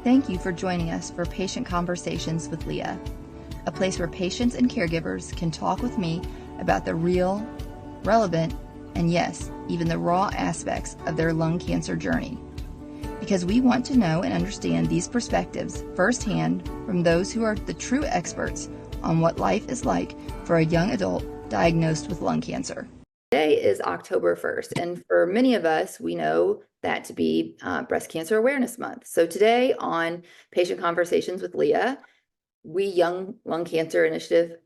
Thank you for joining us for Patient Conversations with Leah, a place where patients and caregivers can talk with me about the real, relevant, and yes, even the raw aspects of their lung cancer journey. Because we want to know and understand these perspectives firsthand from those who are the true experts on what life is like for a young adult diagnosed with lung cancer. Today is October 1st, and for many of us, we know that to be Breast Cancer Awareness Month. So today on Patient Conversations with Leah, we Young Lung Cancer Initiative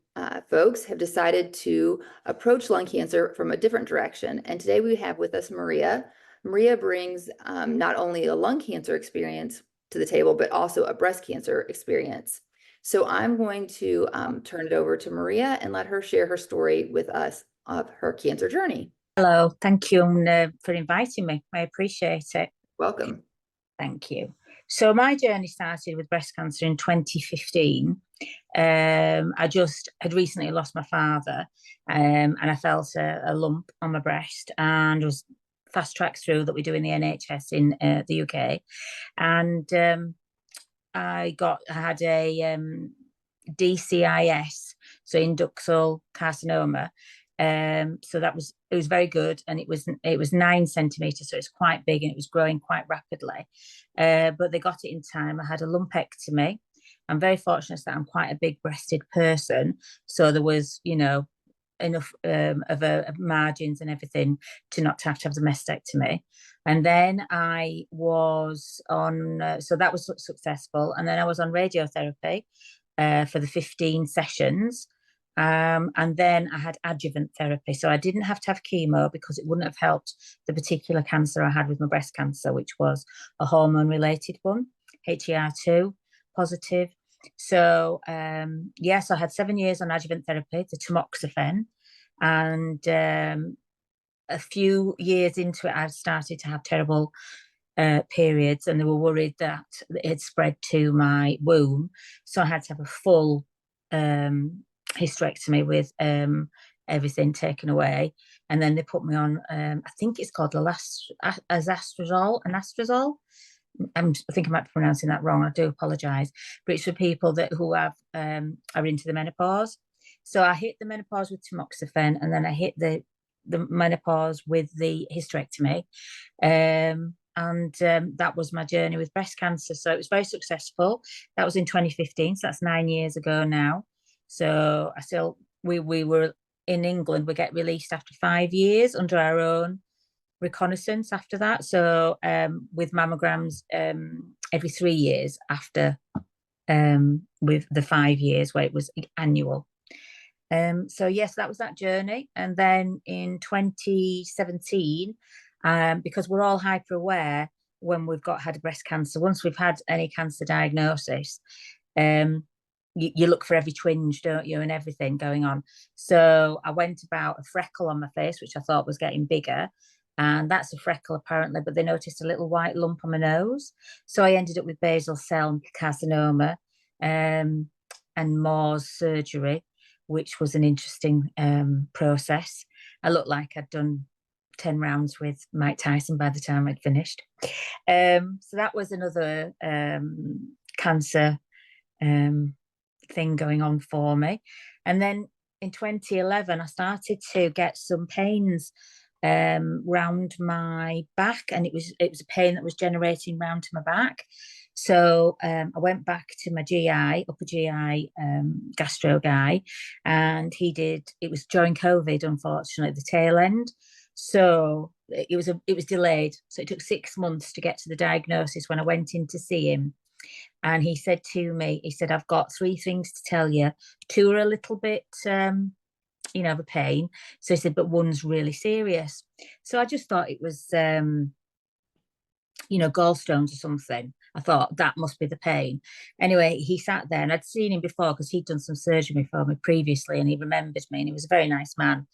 folks have decided to approach lung cancer from a different direction. And today we have with us Maria. Maria brings not only a lung cancer experience to the table, but also a breast cancer experience. So I'm going to turn it over to Maria and let her share her story with us of her cancer journey. Hello, thank you for inviting me. I appreciate it. Welcome. Thank you. So my journey started with breast cancer in 2015. I just had recently lost my father, and I felt a lump on my breast, and was fast tracked through that we do in the NHS in the UK, and I had a DCIS, so inductal carcinoma. So it was very good, and it was 9 centimeters, so it's quite big, and it was growing quite rapidly. But they got it in time. I had a lumpectomy. I'm very fortunate that I'm quite a big-breasted person, so there was, enough of margins and everything to not have to have the mastectomy. And then I was on, so that was successful, and then I was on radiotherapy for the 15 sessions. And then I had adjuvant therapy. So I didn't have to have chemo because it wouldn't have helped the particular cancer I had with my breast cancer, which was a hormone-related one, HER2 positive. So, yes, I had 7 years on adjuvant therapy, the tamoxifen. And a few years into it, I started to have terrible periods, and they were worried that it had spread to my womb. So I had to have a full hysterectomy with everything taken away, and then they put me on I think it's called anastrozole. I think I might be pronouncing that wrong. I do apologize, but it's for people who have are into the menopause. So I hit the menopause with tamoxifen, and then I hit the menopause with the hysterectomy, and that was my journey with breast cancer. So it was very successful. That was in 2015, so that's 9 years ago now. So we were in England, we get released after 5 years under our own reconnaissance after that. So with mammograms every 3 years after with the 5 years where it was annual. So yes, that was that journey. And then in 2017, because we're all hyper aware when we've had breast cancer, once we've had any cancer diagnosis, you look for every twinge, don't you, and everything going on. So I went about a freckle on my face, which I thought was getting bigger. And that's a freckle apparently, but they noticed a little white lump on my nose. So I ended up with basal cell carcinoma and Moore's surgery, which was an interesting process. I looked like I'd done 10 rounds with Mike Tyson by the time I'd finished. So that was another cancer thing going on for me. And then in 2011 I started to get some pains round my back, and it was a pain that was generating round to my back. So I went back to my GI, upper GI gastro guy, and it was during COVID, unfortunately, the tail end. So it was delayed. So it took 6 months to get to the diagnosis when I went in to see him. And he said to me, I've got 3 things to tell you. 2 are a little bit, of a pain. So he said, but one's really serious. So I just thought it was, gallstones or something. I thought that must be the pain. Anyway, he sat there, and I'd seen him before because he'd done some surgery for me previously, and he remembered me, and he was a very nice man.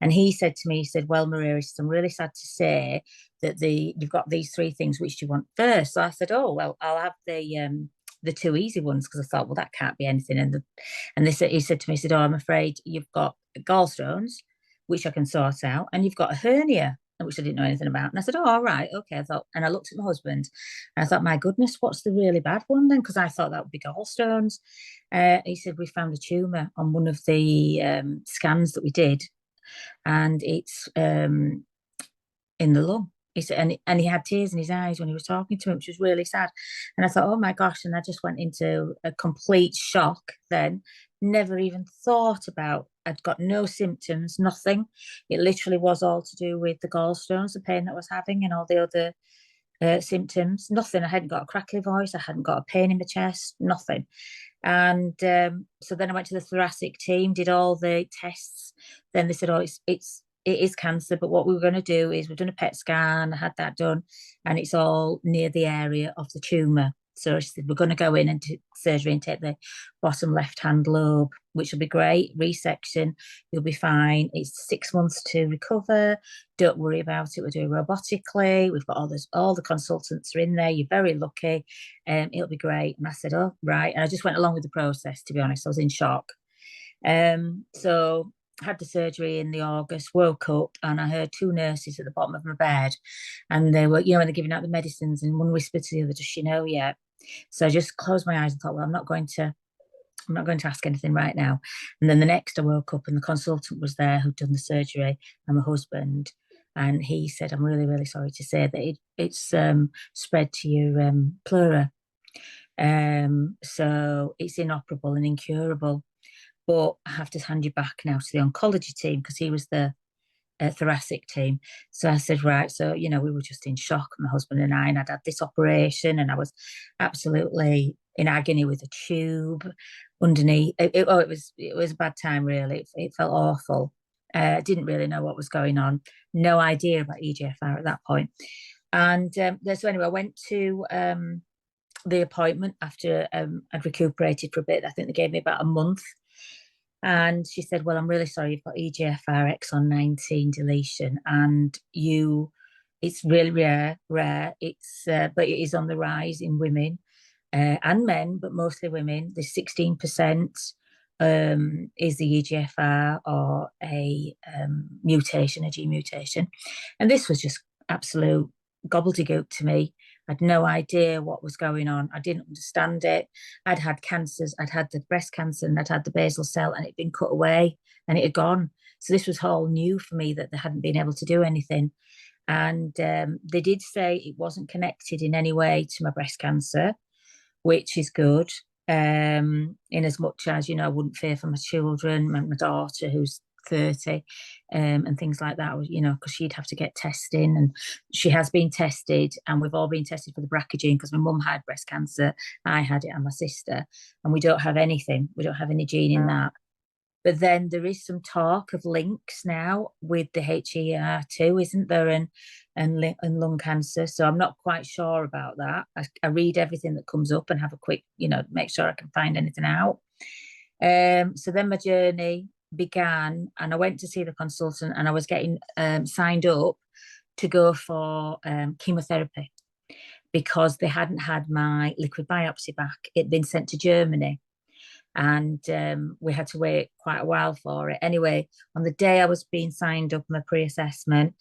And he said to me, well, Maria, I'm really sad to say that you've got these 3 things. Which do you want first? So I said, oh, well, I'll have the 2 easy ones, because I thought, well, that can't be anything. He said to me, oh, I'm afraid you've got gallstones, which I can sort out, and you've got a hernia, which I didn't know anything about. And I said, oh, all right, okay. And I looked at my husband and I thought, my goodness, what's the really bad one then? Because I thought that would be gallstones. He said, we found a tumour on one of the scans that we did, and it's in the lung. He said, and he had tears in his eyes when he was talking to me, which was really sad. And I thought, oh my gosh. And I just went into a complete shock then. Never even thought about, I'd got no symptoms, nothing. It literally was all to do with the gallstones, the pain that I was having, and all the other symptoms. Nothing. I hadn't got a crackly voice. I hadn't got a pain in my chest, nothing. And so then I went to the thoracic team, did all the tests. Then they said, oh, it is cancer, but what we were going to do is we've done a PET scan, I had that done, and it's all near the area of the tumour. So she said, we're going to go in and do surgery and take the bottom left-hand lobe, which will be great. Resection, you'll be fine. It's 6 months to recover. Don't worry about it. We're doing robotically. We've got all the consultants are in there. You're very lucky. It'll be great. And I said, oh, right. And I just went along with the process, to be honest. I was in shock. So had the surgery in the August, woke up, and I heard two nurses at the bottom of my bed, and they were, when they're giving out the medicines, and one whispered to the other, does she know yet? So I just closed my eyes and thought, well, I'm not going to ask anything right now. And then the next I woke up and the consultant was there who'd done the surgery, and my husband, and he said, I'm really, really sorry to say that it's spread to your pleura. So it's inoperable and incurable. But I have to hand you back now to the oncology team, because he was the thoracic team. So I said, right. So, we were just in shock, my husband and I'd had this operation, and I was absolutely in agony with a tube underneath. It was a bad time, really. It felt awful. Didn't really know what was going on. No idea about EGFR at that point. And so anyway, I went to the appointment after I'd recuperated for a bit. I think they gave me about a month. And she said, well, I'm really sorry, you've got EGFR exon 19 deletion, and it's really rare. It's but it is on the rise in women and men, but mostly women. The 16% is the EGFR or a mutation, a gene mutation. And this was just absolute gobbledygook to me. I had no idea what was going on. I didn't understand it. I'd had cancers. I'd had the breast cancer and I'd had the basal cell, and it'd been cut away and it had gone. So this was all new for me, that they hadn't been able to do anything. And they did say it wasn't connected in any way to my breast cancer, which is good. In as much as, I wouldn't fear for my children, my daughter who's 30, and things like that, because she'd have to get testing, and she has been tested, and we've all been tested for the BRCA gene, because my mum had breast cancer, I had it, and my sister, and we don't have anything. We don't have any gene in that. But then there is some talk of links now with the HER2, isn't there, and lung cancer. So I'm not quite sure about that. I read everything that comes up and have a quick, make sure I can find anything out. So then my journey began, and I went to see the consultant, and I was getting signed up to go for chemotherapy, because they hadn't had my liquid biopsy back. It'd been sent to Germany, and we had to wait quite a while for it. Anyway, on the day I was being signed up, my pre-assessment,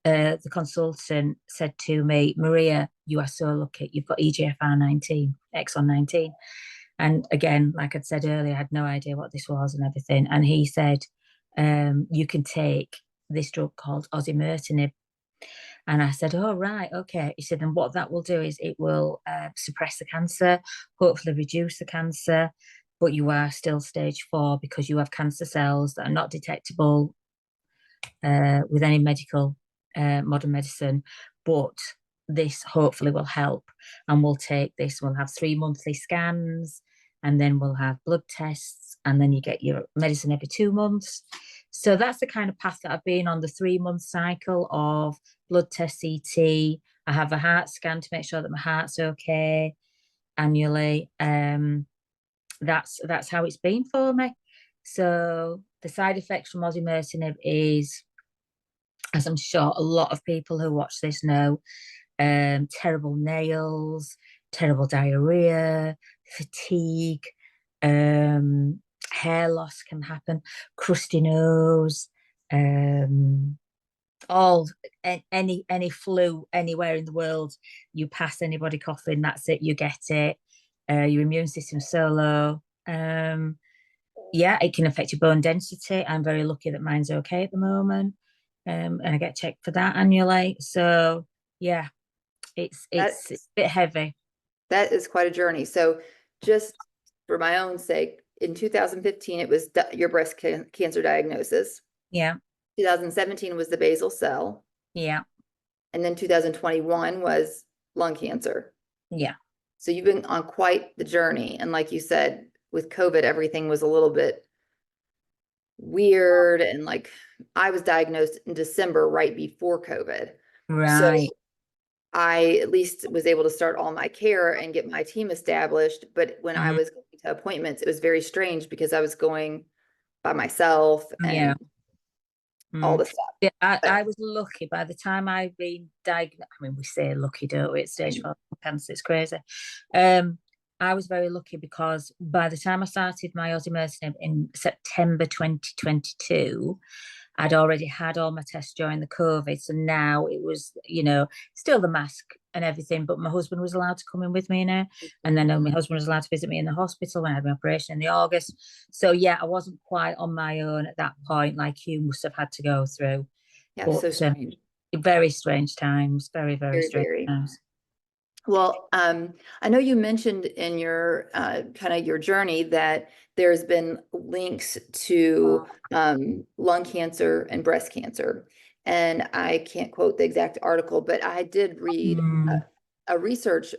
the consultant said to me, Maria, you are so lucky. You've got EGFR 19, exon 19. And again, like I'd said earlier, I had no idea what this was and everything. And he said, you can take this drug called osimertinib. And I said, oh, right, okay. He said, and what that will do is it will suppress the cancer, hopefully reduce the cancer, but you are still stage 4, because you have cancer cells that are not detectable with any modern medicine. But this hopefully will help, and we'll take this. We'll have 3 monthly scans, and then we'll have blood tests, and then you get your medicine every 2 months. So that's the kind of path that I've been on, the 3-month cycle of blood test, CT. I have a heart scan to make sure that my heart's okay annually. That's how it's been for me. So the side effects from osimertinib is, as I'm sure a lot of people who watch this know, terrible nails, terrible diarrhea, fatigue, hair loss can happen, crusty nose, all any flu anywhere in the world, you pass anybody coughing, that's it, you get it. Your immune system's so low. Yeah, it can affect your bone density. I'm very lucky that mine's okay at the moment. And I get checked for that annually. So yeah, it's a bit heavy. That is quite a journey. So just for my own sake, in 2015, it was your breast cancer diagnosis. Yeah, 2017 was the basal cell. yeah, And then 2021 was lung cancer. yeah. So you've been on quite the journey. And like you said, with COVID, everything was a little bit weird. And like I was diagnosed in December, right before COVID. So Right. I at least was able to start all my care and get my team established. But when I Mm, was going to appointments, it was very strange because I was going by myself yeah. and all Mm. the stuff. Yeah, But I was lucky by the time I've been diagnosed. I mean, we say lucky, don't we? It's stage 4 cancer. It's crazy. Um, I was very lucky because by the time I started my osimertinib in September 2022, I'd already had all my tests during the COVID. So now it was, still the mask and everything, but my husband was allowed to come in with me now. And then my husband was allowed to visit me in the hospital when I had my operation in the August. So yeah, I wasn't quite on my own at that point, like you must have had to go through. yeah, so But strange. very strange times, very, very Very, strange very. times. Well, I know you mentioned in your kind of your journey that there's been links to lung cancer and breast cancer. And I can't quote the exact article, but I did read Mm, a research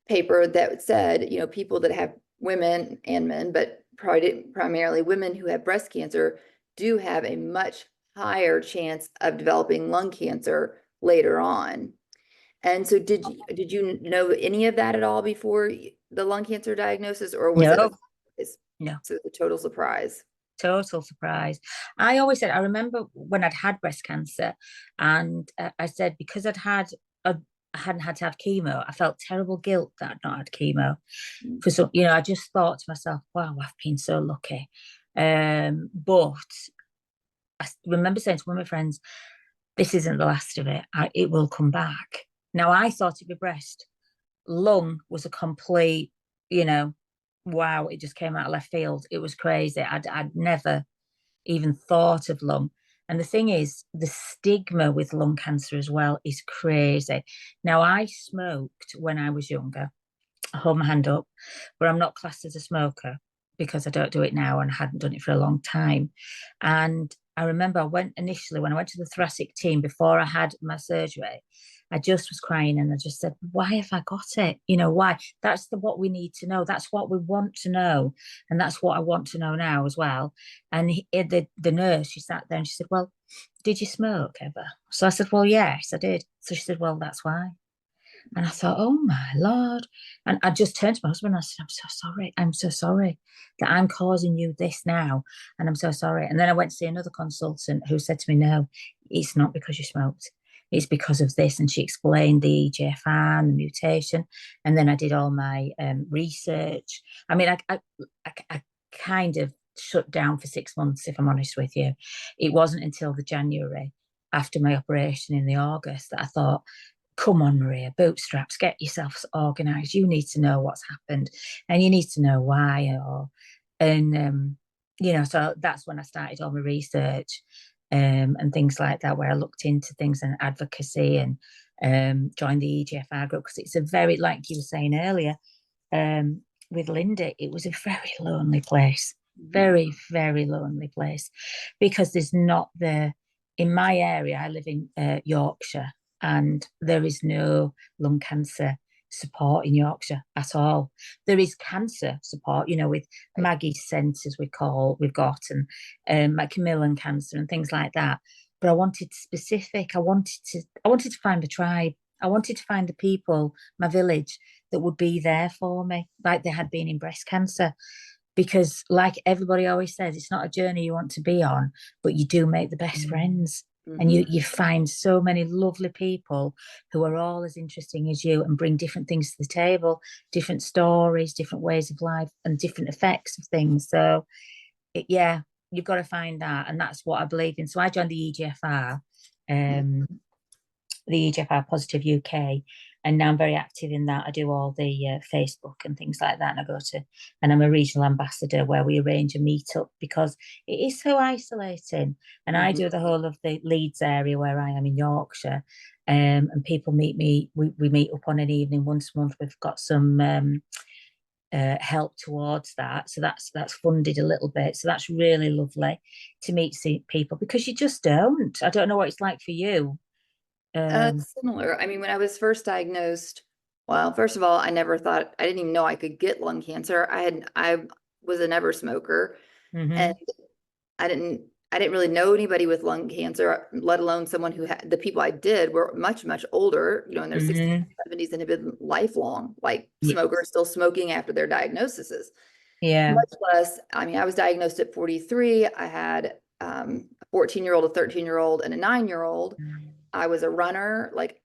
paper that said, people that have women and men, but primarily women who have breast cancer do have a much higher chance of developing lung cancer later on. And so did you know any of that at all before the lung cancer diagnosis, or was it a no, surprise? no. So a total surprise. Total surprise. I always said, I remember when I'd had breast cancer, and I said, because I hadn't had to have chemo, I felt terrible guilt that I'd not had chemo. For some, I just thought to myself, wow, I've been so lucky. But I remember saying to one of my friends, this isn't the last of it. It will come back. Now, I thought it'd be breast. Lung was a complete, you know, wow, it just came out of left field. It was crazy. I'd never even thought of lung. And the thing is, the stigma with lung cancer as well is crazy. Now, I smoked when I was younger. I hold my hand up, but I'm not classed as a smoker because I don't do it now and I hadn't done it for a long time. And I remember when I went to the thoracic team before I had my surgery, I just was crying and I just said, why have I got it? Why? That's what we need to know. That's what we want to know. And that's what I want to know now as well. And the nurse, she sat there and she said, well, did you smoke ever? So I said, well, yes, I did. So she said, well, that's why. And I thought, oh my Lord. And I just turned to my husband and I said, I'm so sorry. I'm so sorry that I'm causing you this now. And I'm so sorry. And then I went to see another consultant who said to me, no, it's not because you smoked. It's because of this. And she explained the EGFR and the mutation. And then I did all my research. I mean, I kind of shut down for 6 months, if I'm honest with you. It wasn't until the January after my operation in the August that I thought, come on, Maria, bootstraps, get yourself organised. You need to know what's happened and you need to know why. So that's when I started all my research and things like that, where I looked into things and advocacy and joined the EGFR group because it's a very, like you were saying earlier, with Linda, it was a very lonely place, very, very lonely place because there's not in my area, I live in Yorkshire, and there is no lung cancer support in Yorkshire at all. There is cancer support, with Maggie's centres we've got, and Macmillan cancer and things like that. But I wanted specific. I wanted to find a tribe. I wanted to find the people, my village, that would be there for me, like they had been in breast cancer. Because, like everybody always says, it's not a journey you want to be on, but you do make the best friends. And you find so many lovely people who are all as interesting as you and bring different things to the table, different stories, different ways of life, and different effects of things. So, yeah, you've got to find that, and that's what I believe in. So I joined the EGFR, the EGFR Positive UK, and now I'm very active in that. I do all the Facebook and things like that, and I'm a regional ambassador where we arrange a meetup because it is so isolating. And I do the whole of the Leeds area where I am in Yorkshire, and people meet me. We meet up on an evening once a month. We've got some help towards that, so that's funded a little bit. So that's really lovely to meet people, because you just don't. I don't know what it's like for you. Similar. I mean, when I was first diagnosed, well, first of all, I didn't even know I could get lung cancer. I was a never smoker, and I didn't really know anybody with lung cancer, let alone someone who had. The people I did were much, much older, in their 60s and 70s, and had been lifelong, like smokers, still smoking after their diagnoses. Yeah. Much less, I mean, I was diagnosed at 43. I had a 14-year-old, a 13-year-old, and a 9-year-old. I was a runner. Like,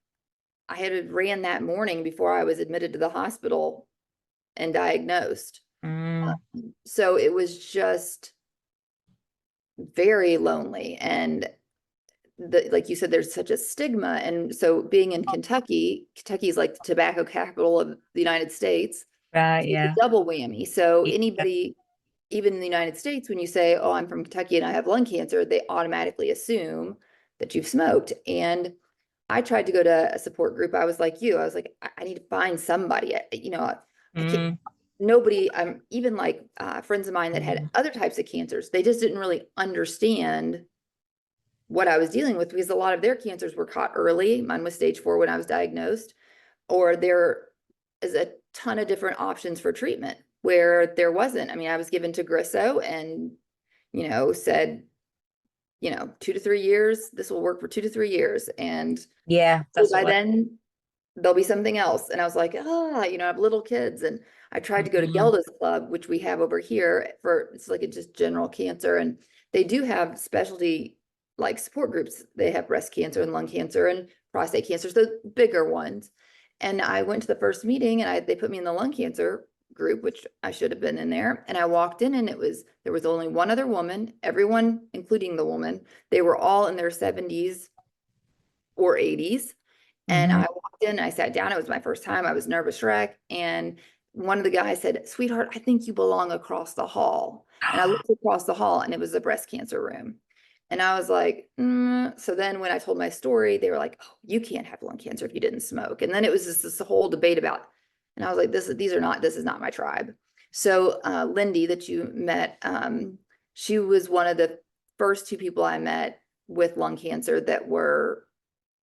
I had ran that morning before I was admitted to the hospital and diagnosed. So it was just very lonely. And like you said, there's such a stigma. And so being in Kentucky is like the tobacco capital of the United States. Right. So Yeah. it's a double whammy. So anybody, even in the United States, when you say, oh, I'm from Kentucky and I have lung cancer, they automatically assume that you've smoked. And I tried to go to a support group. I was like you. I was like, I need to find somebody. I can't. Nobody. Even like friends of mine that had other types of cancers. They just didn't really understand what I was dealing with, because a lot of their cancers were caught early. Mine was stage 4 when I was diagnosed, or there is a ton of different options for treatment where there wasn't. I mean, I was given Tagrisso and said, 2 to 3 years, this will work for 2 to 3 years. And that's by then there'll be something else. And I was like, I have little kids. And I tried to go to Gelda's Club, which we have over here it's like just general cancer. And they do have specialty like support groups. They have breast cancer and lung cancer and prostate cancer, so bigger ones. And I went to the first meeting and they put me in the lung cancer group, which I should have been in there. And I walked in and there was only one other woman, everyone, including the woman, they were all in their 70s or 80s. And I walked in and I sat down. It was my first time. I was nervous wreck. And one of the guys said, sweetheart, I think you belong across the hall. And I looked across the hall and it was the breast cancer room. And I was like, So then when I told my story, they were like, oh, you can't have lung cancer if you didn't smoke. And then it was just this whole debate about, and I was like, this is not my tribe. So Lindy that you met, she was one of the first 2 people I met with lung cancer that were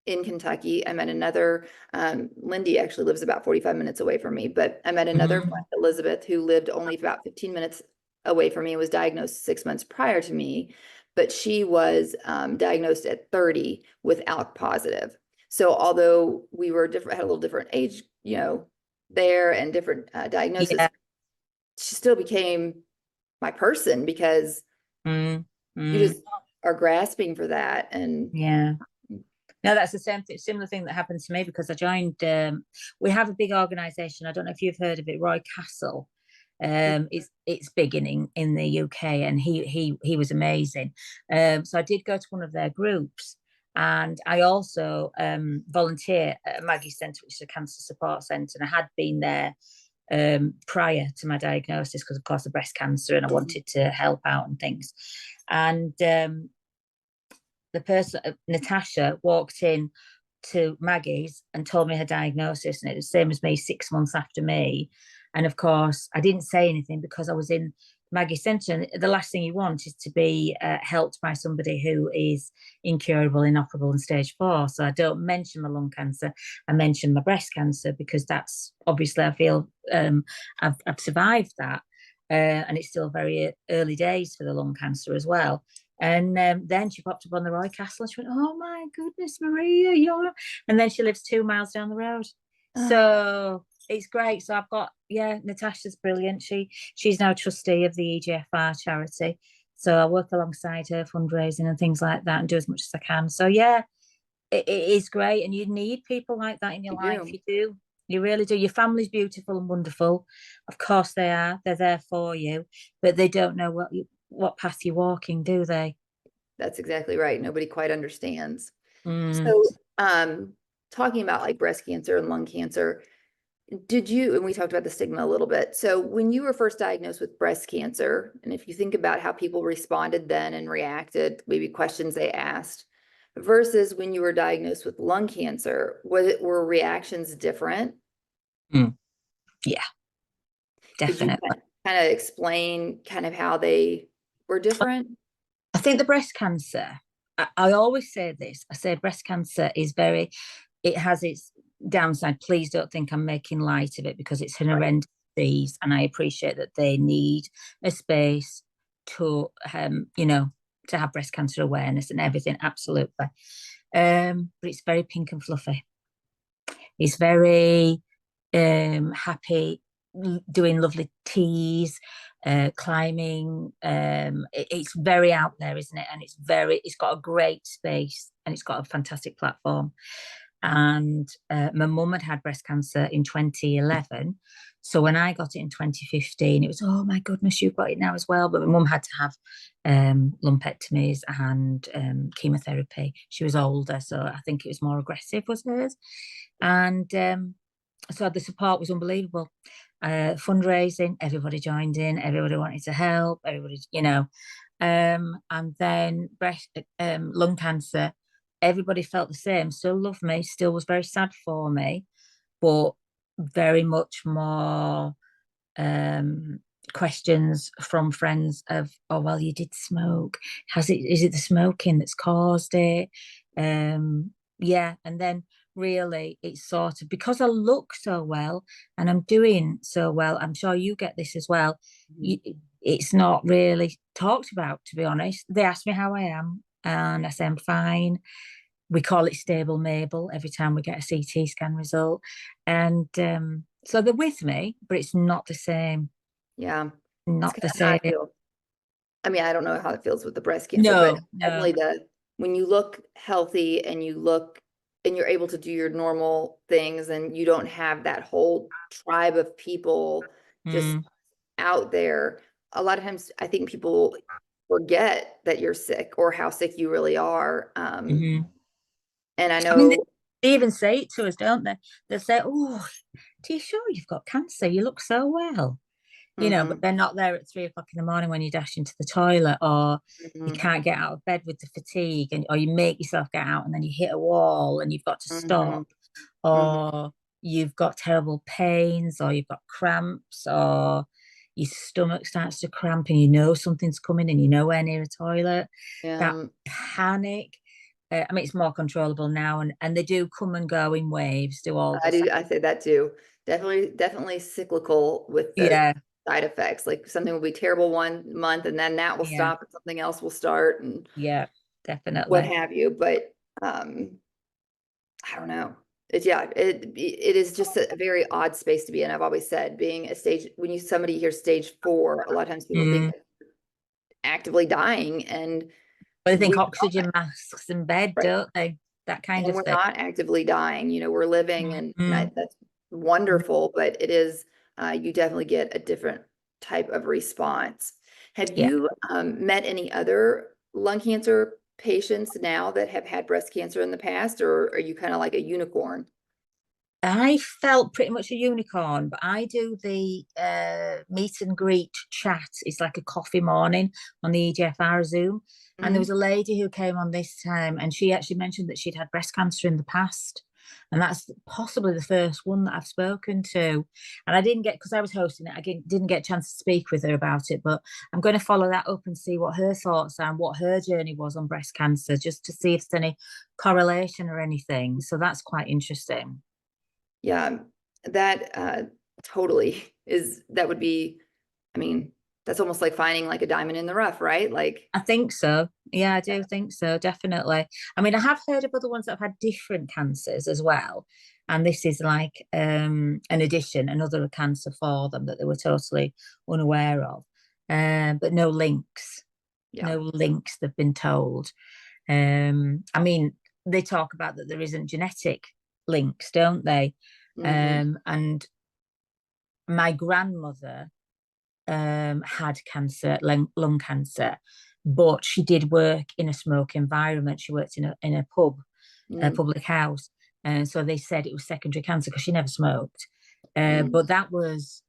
in Kentucky. I met another, Lindy actually lives about 45 minutes away from me, but I met another friend, Elizabeth, who lived only about 15 minutes away from me and was diagnosed 6 months prior to me. But she was diagnosed at 30 with ALK positive. So although we were different, had a little different age, there, and different diagnosis, she still became my person, because you just are grasping for that. And no, that's the similar thing that happened to me, because I joined. We have a big organisation. I don't know if you've heard of it, Roy Castle. It's big in the UK, and he was amazing. So I did go to one of their groups, and I also volunteer at Maggie Centre, which is a cancer support centre, and I had been there prior to my diagnosis because, of course, of breast cancer, and I wanted to help out and things. And the person, Natasha, walked in to Maggie's and told me her diagnosis, and it was the same as me, 6 months after me. And of course, I didn't say anything because I was in Maggie Centre. And the last thing you want is to be helped by somebody who is incurable, inoperable, and stage 4. So I don't mention my lung cancer. I mention my breast cancer, because that's obviously, I feel I've survived that. And it's still very early days for the lung cancer as well. And then she popped up on the Roy Castle and she went, oh my goodness, Maria, and then she lives 2 miles down the road. So it's great. So I've got, Natasha's brilliant. She's now trustee of the EGFR charity. So I work alongside her fundraising and things like that and do as much as I can. So it is great. And you need people like that in your life. You do. You really do. Your family's beautiful and wonderful. Of course they are. They're there for you, but they don't know what path you're walking, do they? That's exactly right. Nobody quite understands. Mm. So, talking about like breast cancer and lung cancer, did you, and we talked about the stigma a little bit. So when you were first diagnosed with breast cancer, and if you think about how people responded then and reacted, maybe questions they asked, versus when you were diagnosed with lung cancer, were reactions different? Mm. Yeah, Could you definitely. kind of explain kind of how they were different? I think the breast cancer, I always say this, I say breast cancer is very, it has its downside. Please don't think I'm making light of it, because it's an Right. horrendous disease, and I appreciate that they need a space to, to have breast cancer awareness and everything, absolutely. But it's very pink and fluffy. It's very happy, doing lovely teas, climbing. It's very out there, isn't it? And it's got a great space, and it's got a fantastic platform. And my mum had breast cancer in 2011. So when I got it in 2015, it was, oh my goodness, you've got it now as well. But my mum had to have lumpectomies and chemotherapy. She was older, so I think it was more aggressive, was hers. And so the support was unbelievable. Fundraising, everybody joined in, everybody wanted to help, everybody, and then lung cancer, everybody felt the same, still loved me, still was very sad for me, but very much more questions from friends of, oh, well, you did smoke. Is it the smoking that's caused it? Yeah. And then really it's sort of, because I look so well and I'm doing so well, I'm sure you get this as well. You, it's not really talked about, to be honest. They ask me how I am, and I say I'm fine. We call it stable Mabel every time we get a CT scan result. And so they're with me, but it's not the same. Yeah. It's Not kind the of how I same. feel. I mean, I don't know how it feels with the breast cancer, but No, definitely no. when you look healthy and you're able to do your normal things and you don't have that whole tribe of people just Mm, out there, a lot of times I think people forget that you're sick or how sick you really are. hmm. And I I mean, know, they even say it to us, don't they? They'll say, oh, are you sure you've got cancer? You look so well. But mhm, they're not there at 3 o'clock in the morning when you dash into the toilet, or you mhm, can't get out of bed with the fatigue, or you make yourself get out and then you hit a wall and you've got to stop, mhm, mhm, or you've got terrible pains, or you've got cramps, or your stomach starts to cramp and you know something's coming and you know we're near a toilet. That yeah, panic. I mean, it's more controllable now, and they do come and go in waves, do all the. I say that too. Definitely cyclical with the Yeah, side effects. Like something will be terrible one month and then that will yeah, stop and something else will start and yeah, what definitely. have you. But I don't know. It is just a very odd space to be in. I've always said being a stage when somebody hears stage 4, a lot of times people think Mm. actively dying and But they think we oxygen masks in bed, right. don't they? That kind And of we're thing. not actively dying, we're living and Mm-hmm. that's wonderful, but it is, you definitely get a different type of response. Have Yeah. you met any other lung cancer patients now that have had breast cancer in the past, or are you kind of like a unicorn? I felt pretty much a unicorn, but I do the meet and greet chat. It's like a coffee morning on the EGFR Zoom. And there was Mhm. a lady who came on this time, and she actually mentioned that she'd had breast cancer in the past. And that's possibly the first one that I've spoken to. And I didn't get, because I was hosting it, I didn't get a chance to speak with her about it. But I'm going to follow that up and see what her thoughts are and what her journey was on breast cancer, just to see if there's any correlation or anything. So that's quite interesting. Yeah, that totally that would be, I mean, that's almost like finding like a diamond in the rough, right? Like, I think so. Yeah, I do think so, definitely. I mean, I have heard of other ones that have had different cancers as well. And this is like an addition, another cancer for them that they were totally unaware of. But no links, yeah. no links, they've been told. I mean, they talk about that there isn't genetic links, don't they? Hmm. And my grandmother had cancer, lung cancer, but she did work in a smoke environment. She worked in a pub, a public house, and so they said it was secondary cancer because she never smoked. But that was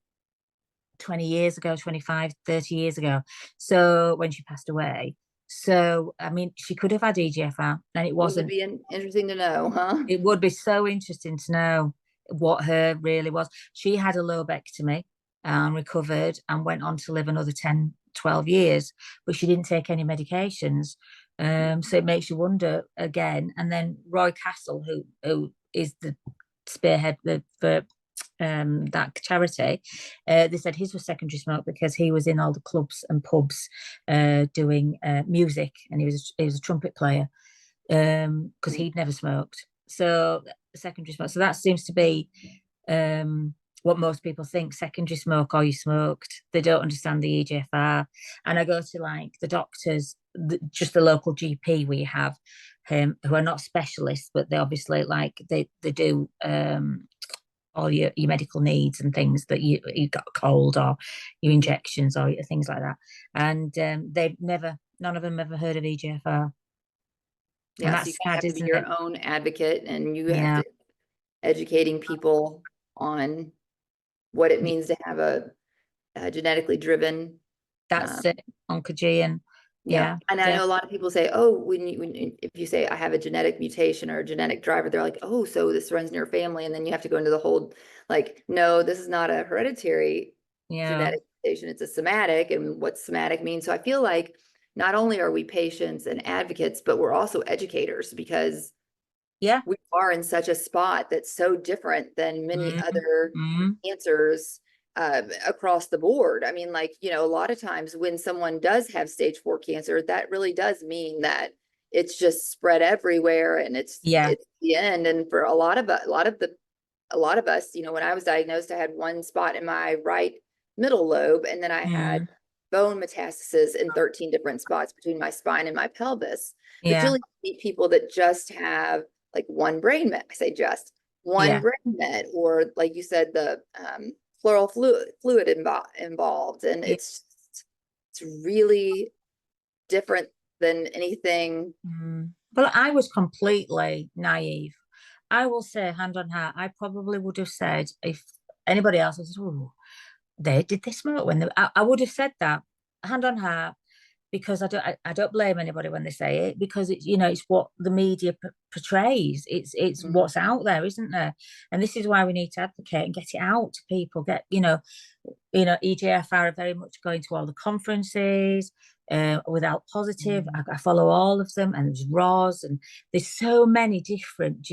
20 years ago, 25, 30 years ago. So when she passed away. So, I mean, she could have had EGFR and it wasn't. It would be interesting to know, huh? It would be so interesting to know what her really was. She had a lobectomy and recovered and went on to live another 10, 12 years, but she didn't take any medications. So it makes you wonder again. And then Roy Castle, who is the spearhead for that charity, they said his was secondary smoke because he was in all the clubs and pubs doing music, and he was a trumpet player because he'd never smoked. So secondary smoke. So that seems to be what most people think: secondary smoke, or you smoked. They don't understand the EGFR. And I go to like the doctors, just the local GP we have, who are not specialists, but they obviously like they do all your medical needs and things that you got a cold or your injections or things like that. And none of them ever heard of EGFR. Yeah, and so you that's sad, have to be isn't your it? own advocate, and you have Yeah, to educating people on what it means to have a genetically driven. that's it. Oncogene. Yeah, Yeah, and I know a lot of people say, "Oh, if you say I have a genetic mutation or a genetic driver," they're like, "Oh, so this runs in your family," and then you have to go into the whole like, no, this is not a hereditary yeah, genetic mutation; it's a somatic, and what somatic means. So I feel like not only are we patients and advocates, but we're also educators because yeah. we are in such a spot that's so different than many other Mm-hmm. cancers across the board. I mean, like, a lot of times when someone does have stage 4 cancer, that really does mean that it's just spread everywhere and Yeah. it's the end. And for a lot of us, when I was diagnosed, I had one spot in my right middle lobe, and then I had Mm. bone metastasis in 13 different spots between my spine and my pelvis. But Yeah. you'll meet people that just have like one brain met. I say just one Yeah. brain met, or like you said, the pleural fluid involved, and Yeah. it's really different than anything. Well, I was completely naive. I will say, hand on heart, I probably would have said if anybody else was, oh, they did this smoke when I would have said that, hand on heart, because I don't blame anybody when they say it, because it's it's what the media portrays. It's what's out there, isn't there? And this is why we need to advocate and get it out to people. Get EGFR are very much going to all the conferences. Without positive, I follow all of them, and there's ROS, and there's so many different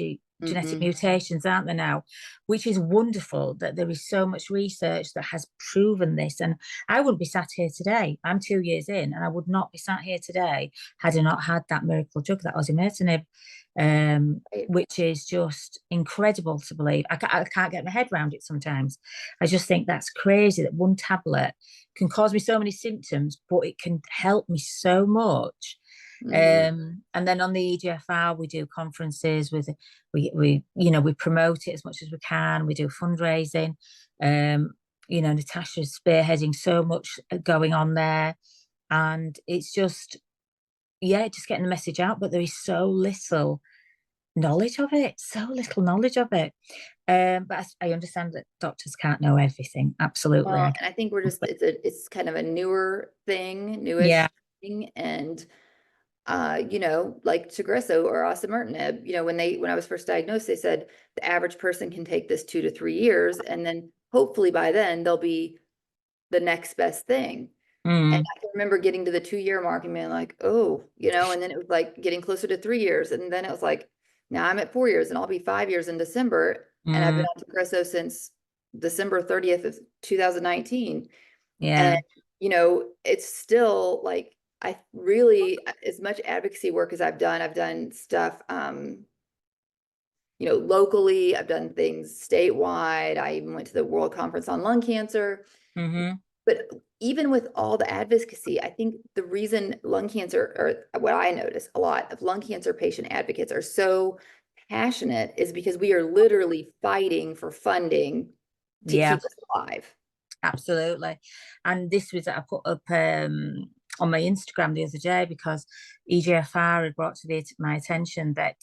genetic mutations, aren't there now? Which is wonderful that there is so much research that has proven this. And I wouldn't be sat here today. I'm 2 years in, and I would not be sat here today had I not had that miracle drug, that osimertinib, which is just incredible to believe. I can't get my head around it sometimes. I just think that's crazy that one tablet can cause me so many symptoms, but it can help me so much. And then on the EGFR, we do conferences with we promote it as much as we can. We do fundraising. Natasha's spearheading so much going on there, and it's just getting the message out. But there is so little knowledge of it, but I understand that doctors can't know everything. Absolutely. Well, and I think it's kind of a newish Yeah. thing, and like Tagrisso or osimertinib, when I was first diagnosed, they said the average person can take this 2 to 3 years, and then hopefully by then they'll be the next best thing. And I can remember getting to the 2-year mark and being like, oh, and then it was like getting closer to 3 years, and then it was like, now I'm at 4 years, and I'll be 5 years in December, and I've been on Tagrisso since December 30th of 2019. Yeah. And it's still like, I really, as much advocacy work as I've done stuff locally, I've done things statewide. I even went to the World Conference on Lung Cancer. But even with all the advocacy, I think the reason lung cancer, or what I notice a lot of lung cancer patient advocates are so passionate, is because we are literally fighting for funding to Yeah. keep us alive. Absolutely. And this was, I put up on my Instagram the other day, because EGFR had brought to my attention that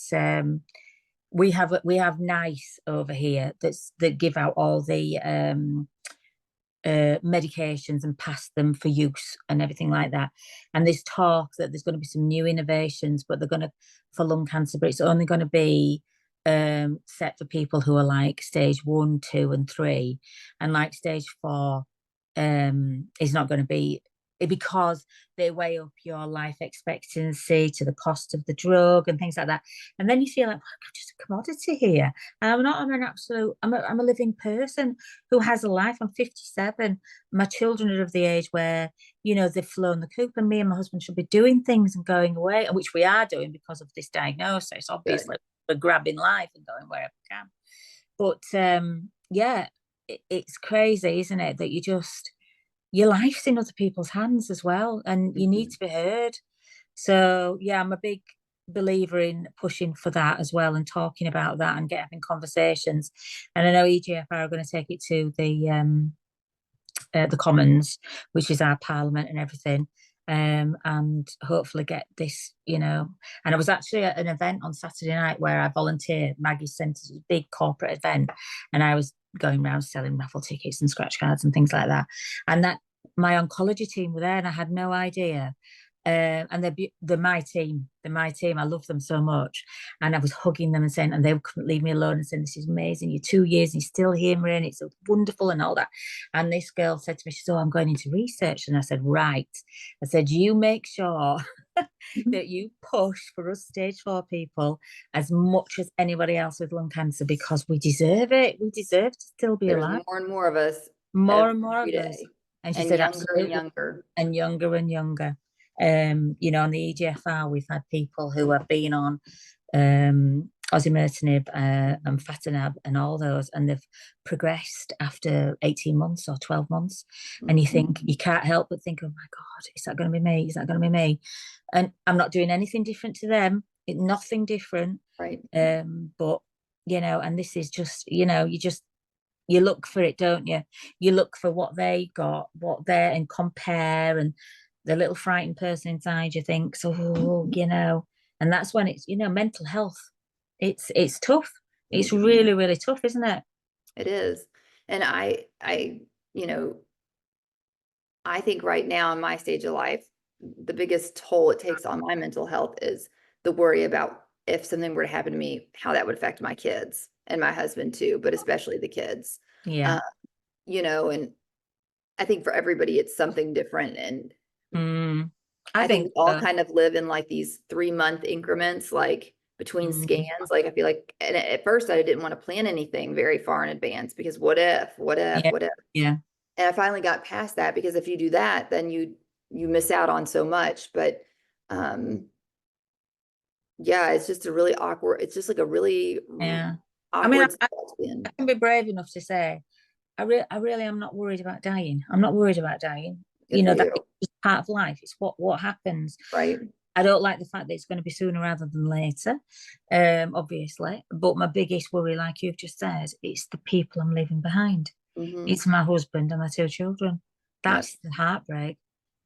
we have NICE over here that give out all the medications and pass them for use and everything like that. And there's talk that there's going to be some new innovations, but they're going to, for lung cancer, but it's only going to be set for people who are like stage 1, 2, and 3, and like stage 4 is not going to be, because they weigh up your life expectancy to the cost of the drug and things like that. And then you feel like, well, I'm just a commodity here. And I'm a living person who has a life. I'm 57. My children are of the age where, they've flown the coop, and me and my husband should be doing things and going away, which we are doing because of this diagnosis. Obviously, we're grabbing life and going wherever we can. But it's crazy, isn't it? That your life's in other people's hands as well, and you need to be heard. So I'm a big believer in pushing for that as well, and talking about that and having conversations. And I know EGFR are going to take it to the Commons, which is our parliament and everything, and hopefully get this, And I was actually at an event on Saturday night where I volunteered. Maggie sent us a big corporate event, and I was going around selling raffle tickets and scratch cards and things like that. And that my oncology team were there, and I had no idea. And they're my team. They're my team. I love them so much. And I was hugging them and saying, and they couldn't leave me alone, and saying, "This is amazing. You're 2 years and you're still here, Maria, and it's so wonderful," and all that. And this girl said to me, she said, "Oh, I'm going into research." And I said, "Right." I said, "You make sure that you push for us stage 4 people as much as anybody else with lung cancer, because we deserve it. We deserve to still be alive. More and more of us. More and more of day. us." And she said, younger absolutely. and younger. And younger and younger. On the EGFR, we've had people who have been on osimertinib and fatinab and all those, and they've progressed after 18 months or 12 months. And you think, you can't help but think, oh my God, is that going to be me? Is that going to be me? And I'm not doing anything different to them. Nothing different. Right. But, and this is just, you look for it, don't you? You look for what they got, and compare, and the little frightened person inside you thinks, and that's when it's, mental health. It's tough. It's really, really tough, isn't it? It is. And I think right now in my stage of life, the biggest toll it takes on my mental health is the worry about if something were to happen to me, how that would affect my kids and my husband too, but especially the kids. Yeah. And I think for everybody, it's something different. And I think we all kind of live in like these 3-month increments, like between scans. Like I feel like, and at first I didn't want to plan anything very far in advance, because what if? Yeah. And I finally got past that, because if you do that, then you miss out on so much. But it's just a really awkward, it's just like a really awkward I can be brave enough to say, I really am not worried about dying. I'm not worried about dying. That's just part of life. It's what happens. Right. I don't like the fact that it's going to be sooner rather than later, obviously. But my biggest worry, like you've just said, it's the people I'm leaving behind. It's my husband and my 2 children. That's the heartbreak.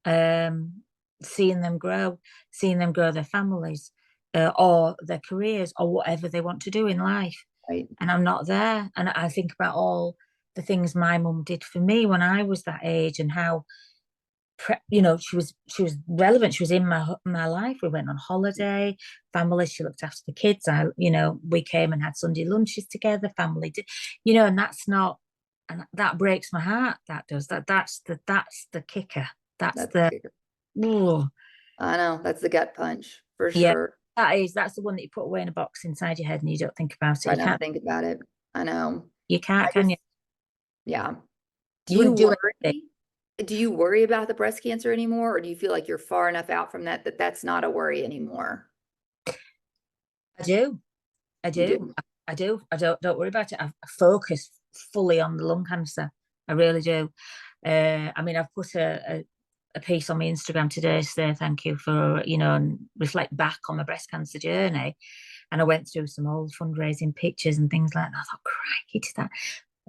Seeing them grow their families, or their careers, or whatever they want to do in life. Right. And I'm not there. And I think about all the things my mum did for me when I was that age, and how she was relevant. She was in my life. We went on holiday, family. She looked after the kids. We came and had Sunday lunches together. Family did, and that's not, and that breaks my heart. That does. That's the kicker. That's the kicker. I know, that's the gut punch for sure. That's the one that you put away in a box inside your head and you don't think about it. I don't think about it. I know. You can't, can you? Yeah. Do you worry about the breast cancer anymore, or do you feel like you're far enough out from that that's not a worry anymore? I do. I don't worry about it. I focus fully on the lung cancer. I really do. I've put a piece on my Instagram today to say thank you for, and reflect back on my breast cancer journey. And I went through some old fundraising pictures and things like that. I thought, crikey,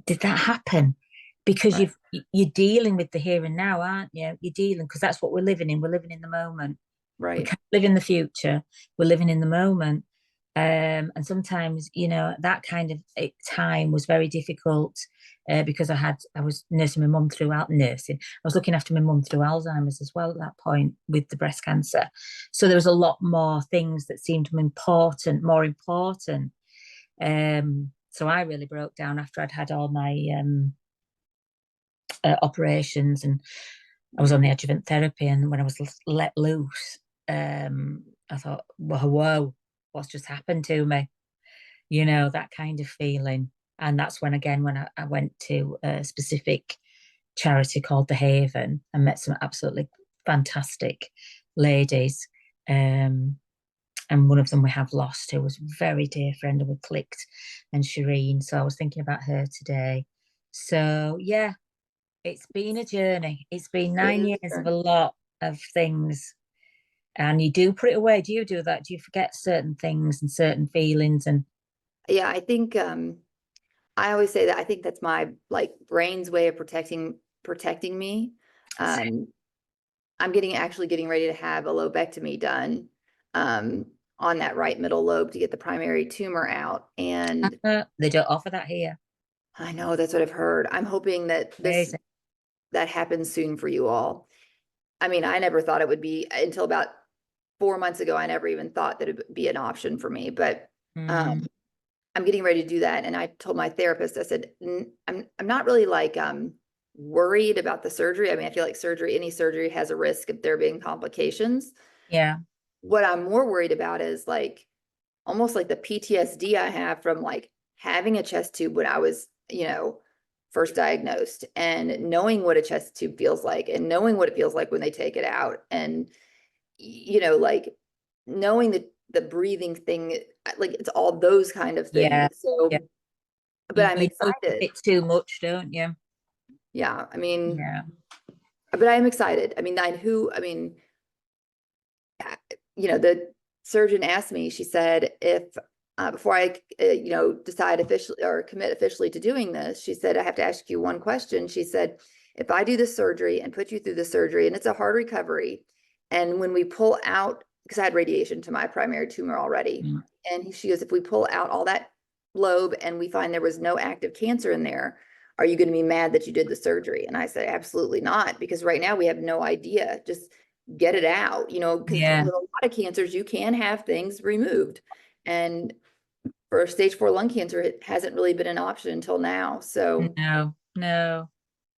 did that happen? because you're dealing with the here and now, aren't you? You're dealing, because that's what we're living in. We're living in the moment. Right. We can't live in the future. We're living in the moment. And sometimes, you know, that kind of time was very difficult because I was nursing my mum throughout nursing. I was looking after my mum through Alzheimer's as well at that point with the breast cancer. So there was a lot more things that seemed more important. So I really broke down after I'd had all my operations, and I was on the adjuvant therapy. And when I was let loose, I thought, whoa, what's just happened to me? You know, that kind of feeling. And that's when I went to a specific charity called The Haven and met some absolutely fantastic ladies. And one of them we have lost, who was a very dear friend, and we clicked, and Shireen. So I was thinking about her today. So yeah, it's been a journey. It's been 9 years of a lot of things. And you do put it away. Do you do that? Do you forget certain things and certain feelings? And yeah, I think I always say that I think that's my like brain's way of protecting me. I'm getting ready to have a lobectomy done on that right middle lobe to get the primary tumor out. And they don't offer that here. I know, that's what I've heard. I'm hoping that that happens soon for you all. I mean, I never thought it would be until about 4 months ago. I never even thought that it would be an option for me, but I'm getting ready to do that. And I told my therapist, I said, I'm not really like worried about the surgery. I mean, I feel like any surgery has a risk of there being complications. Yeah. What I'm more worried about is like almost like the PTSD I have from like having a chest tube when I was, you know, first diagnosed, and knowing what a chest tube feels like, and knowing what it feels like when they take it out, and you know, like knowing the breathing thing, like it's all those kind of things. Yeah. So yeah. but I'm excited. It's too much, don't you? Yeah, I mean, yeah. But I'm excited. I mean, you know, the surgeon asked me, she said, if before I, you know, decide officially or commit officially to doing this, she said, I have to ask you one question. She said, if I do this surgery and put you through the surgery, and it's a hard recovery, and when we pull out, because I had radiation to my primary tumor already, and she goes, if we pull out all that lobe and we find there was no active cancer in there, are you going to be mad that you did the surgery? And I said, absolutely not, because right now we have no idea. Just get it out, you know, because with a lot of cancers, you can have things removed. And for stage 4 lung cancer, it hasn't really been an option until now. So no.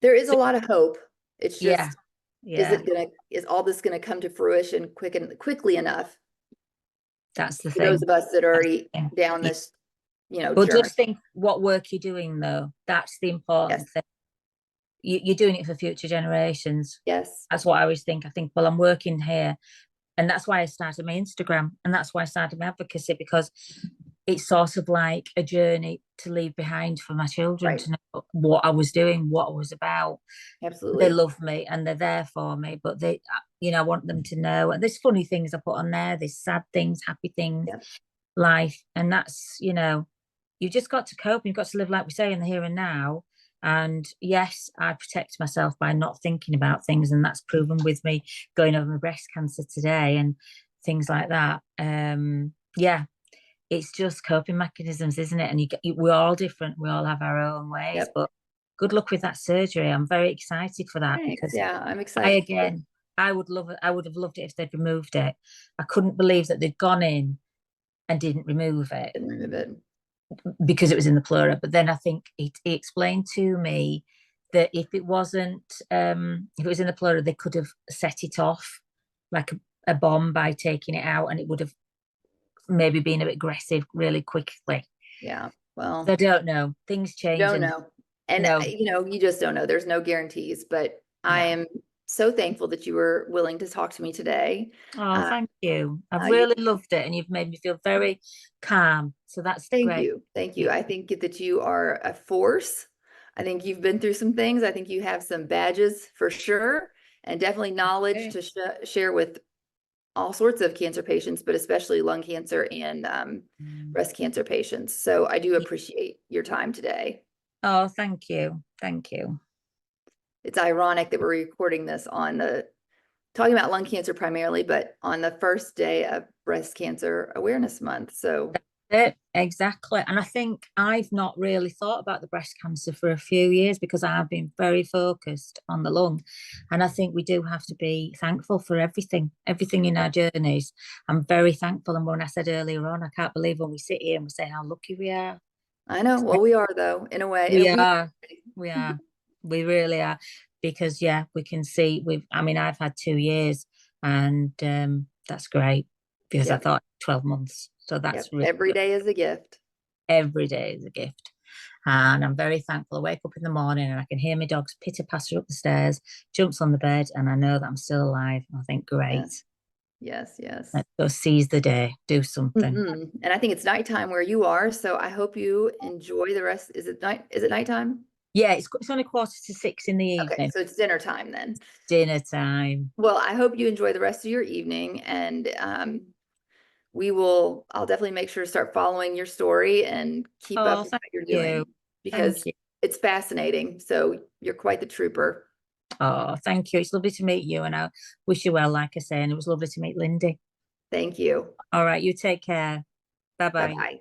There is a lot of hope. It's just, yeah. Is all this gonna come to fruition quickly enough? That's the For thing. those of us that are already down this, you know, but journey. just think what work you're doing, though. That's the important thing. You're doing it for future generations. Yes. That's what I always think. I think, well, I'm working here. And that's why I started my Instagram. And that's why I started my advocacy, because it's sort of like a journey to leave behind for my children to know what I was doing, what I was about. Absolutely. They love me and they're there for me, but they, you know, I want them to know. And there's funny things I put on there, there's sad things, happy things, life. And that's, you know, you've just got to cope. You've got to live, like we say, in the here and now. And yes, I protect myself by not thinking about things. And that's proven with me going over my breast cancer today and things like that. Yeah, it's just coping mechanisms, isn't it? And we're all different. We all have our own ways. But good luck with that surgery. I'm very excited for that. Thanks. Because I'm excited. I would love it. I would have loved it if they'd removed it. I couldn't believe that they'd gone in and didn't remove it. Didn't remove it. Because it was in the pleura. But then I think he explained to me that if it was in the pleura, they could have set it off like a bomb by taking it out, and it would have maybe been a bit aggressive really quickly. Yeah. Well, I don't know. Things change. Don't know. And you know, you just don't know. There's no guarantees, but I am so thankful that you were willing to talk to me today. Oh, thank you. I've really loved it, and you've made me feel very calm. So that's great. Thank you. I think that you are a force. I think you've been through some things. I think you have some badges for sure, and definitely knowledge to share with all sorts of cancer patients, but especially lung cancer and breast cancer patients. So I do appreciate your time today. Oh, thank you. Thank you. it's ironic that we're recording this on talking about lung cancer primarily, but on the first day of Breast Cancer Awareness Month. So exactly. And I think I've not really thought about the breast cancer for a few years because I've been very focused on the lung. And I think we do have to be thankful for everything in our journeys. I'm very thankful. And when I said earlier on, I can't believe when we sit here and we say how lucky we are. I know. Well, we are, though, in a way. We are. We really are. Because, yeah, we can see I've had 2 years and that's great because I thought 12 months. So that's really every day is a gift. Every day is a gift. And I'm very thankful. I wake up in the morning and I can hear my dogs pitter patter up the stairs, jumps on the bed, and I know that I'm still alive. I think, great. Yes. Let's go seize the day, do something. And I think it's nighttime where you are. So I hope you enjoy the rest. Is it nighttime? Yeah, it's only 5:45 in the evening. Okay, so it's dinner time then. Dinner time. Well, I hope you enjoy the rest of your evening, and I'll definitely make sure to start following your story and keep up with what you're doing because it's fascinating. So you're quite the trooper. Oh, thank you. It's lovely to meet you, and I wish you well, like I say, and it was lovely to meet Lindy. Thank you. All right, you take care. Bye-bye. Bye-bye.